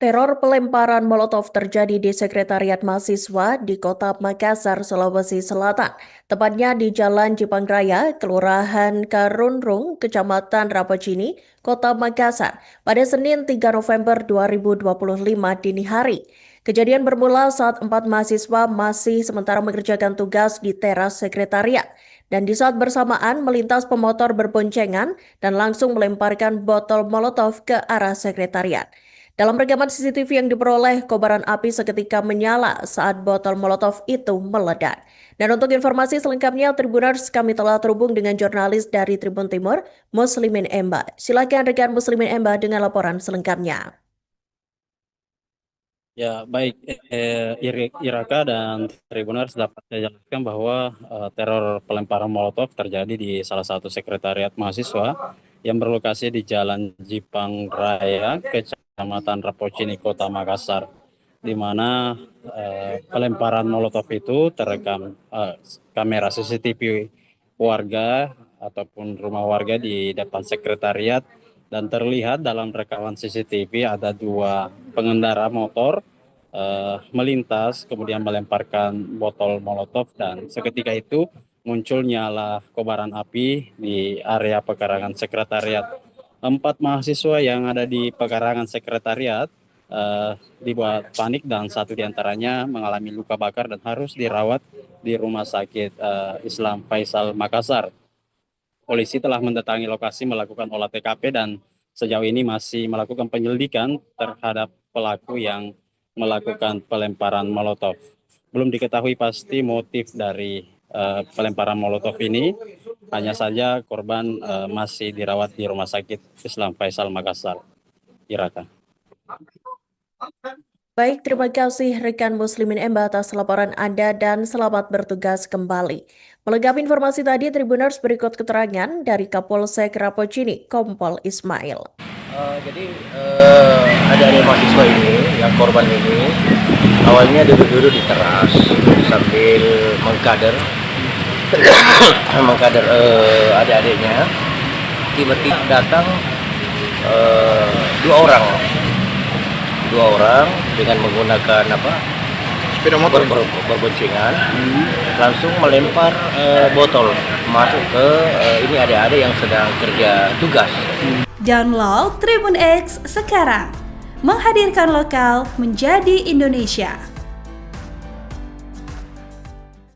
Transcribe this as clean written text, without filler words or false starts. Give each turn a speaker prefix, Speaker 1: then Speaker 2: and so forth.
Speaker 1: Teror pelemparan Molotov terjadi di Sekretariat Mahasiswa di Kota Makassar, Sulawesi Selatan, tepatnya di Jalan Cipangraya, Kelurahan Karunrung, Kecamatan Rapocini, Kota Makassar, pada Senin 3 November 2025 dini hari. Kejadian bermula saat 4 mahasiswa masih sementara mengerjakan tugas di teras sekretariat, dan di saat bersamaan melintas pemotor berboncengan dan langsung melemparkan botol Molotov ke arah sekretariat. Dalam rekaman CCTV yang diperoleh, kobaran api seketika menyala saat botol Molotov itu meledak. Dan untuk informasi selengkapnya, Tribuners, kami telah terhubung dengan jurnalis dari Tribun Timur, Muslimin Emba. Silakan rekan Muslimin Emba dengan laporan selengkapnya.
Speaker 2: Ya, baik, Iraka dan Tribuners dapat saya jelaskan bahwa teror pelemparan Molotov terjadi di salah satu sekretariat mahasiswa yang berlokasi di Jalan Jipang Raya, Kecamatan Rapocini, Kota Makassar, di mana pelemparan Molotov itu terekam kamera CCTV warga ataupun rumah warga di depan sekretariat, dan terlihat dalam rekaman CCTV ada dua pengendara motor melintas kemudian melemparkan botol Molotov, dan seketika itu muncul nyala kobaran api di area pekarangan sekretariat. 4 mahasiswa yang ada di pekarangan sekretariat dibuat panik, dan satu diantaranya mengalami luka bakar dan harus dirawat di Rumah Sakit Islam Faisal Makassar. Polisi telah mendatangi lokasi melakukan olah TKP dan sejauh ini masih melakukan penyelidikan terhadap pelaku yang melakukan pelemparan Molotov. Belum diketahui pasti motif dari pelemparan Molotov ini. Hanya saja korban masih dirawat di Rumah Sakit Islam Faisal Makassar. Iraka.
Speaker 1: Baik, terima kasih rekan Muslimin Emba atas laporan Anda dan selamat bertugas kembali. Melengkapi informasi tadi, Tribuners, berikut keterangan dari Kapolsek Rapocini, Kompol Ismail.
Speaker 3: Jadi ada mahasiswa ini, yang korban ini, awalnya duduk-duduk di teras sambil mengkader adik-adiknya. Tiba-tiba datang dua orang dengan menggunakan sepeda motor berboncengan, langsung melempar botol masuk ke ini adik-adik yang sedang kerja tugas.
Speaker 4: Download Tribun X sekarang, menghadirkan lokal menjadi Indonesia.